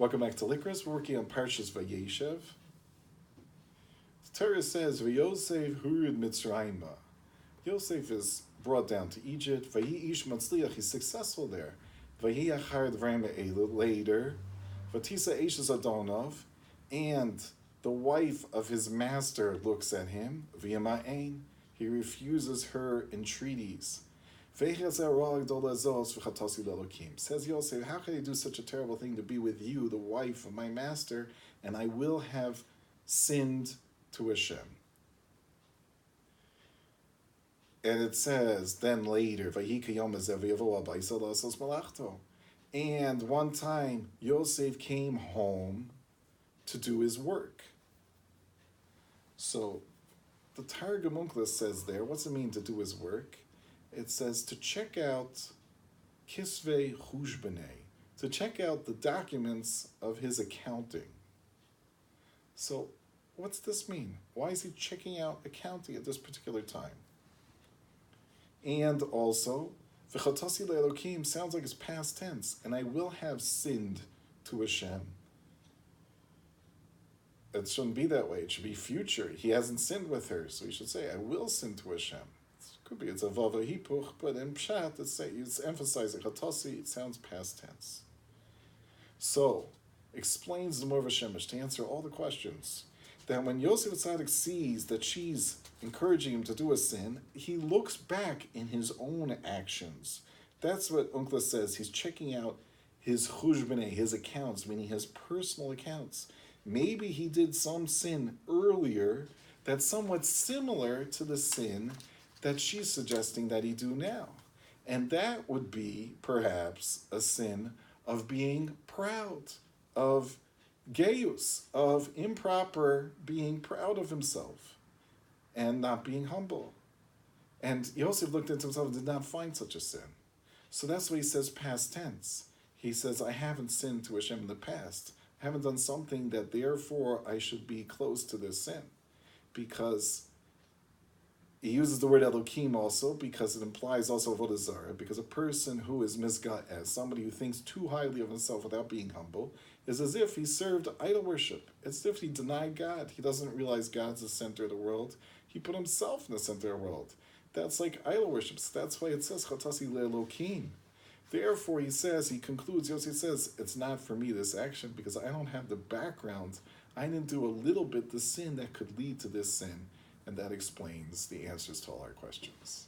Welcome back to Likras. We're working on Parshas Vayeshev. The Torah says, Vayosef hurid Mitzrayimah. Yosef is brought down to Egypt. Vayi ish matzliach, he's successful there. Vayi achar d'varim ha'elu, later. Vatisa eshes adonov, and the wife of his master looks at him. V'yama'ein, he refuses her entreaties. Says Yosef, how can I do such a terrible thing to be with you, the wife of my master, and I will have sinned to Hashem? And it says, then later, and one time Yosef came home to do his work. So the Targum Unkla says there, what's it mean to do his work? It says to check out Kisvei Chushbonei, to check out the documents of his accounting. So what's this mean? Why is he checking out accounting at this particular time? And also, V'chatasi le'elokim sounds like it's past tense, and I will have sinned to Hashem. It shouldn't be that way. It should be future. He hasn't sinned with her, so he should say, I will sin to Hashem. Could be it's a vava hipuch, but in pshat it's emphasizing chatasi. It sounds past tense. So explains the Maor Vashemesh to answer all the questions that when Yosef Tzaddik sees that she's encouraging him to do a sin, he looks back in his own actions. That's what Unkla says. He's checking out his chushbonei, his accounts, meaning his personal accounts. Maybe he did some sin earlier that's somewhat similar to the sin that she's suggesting that he do now. And that would be, perhaps, a sin of being proud, of geius, of improper being proud of himself, and not being humble. And Yosef looked into himself and did not find such a sin. So that's why he says past tense. He says, I haven't sinned to Hashem in the past. I haven't done something that therefore I should be close to this sin. Because he uses the word Elokim also because it implies also Avodah Zarah, because a person who is misga'ez, somebody who thinks too highly of himself without being humble, is as if he served idol worship. It's as if he denied God. He doesn't realize God's the center of the world. He put himself in the center of the world. That's like idol worship. So that's why it says Chatasi le'elokim. Therefore, he concludes, Yosef says, it's not for me this action because I don't have the background. I didn't do a little bit the sin that could lead to this sin. And that explains the answers to all our questions.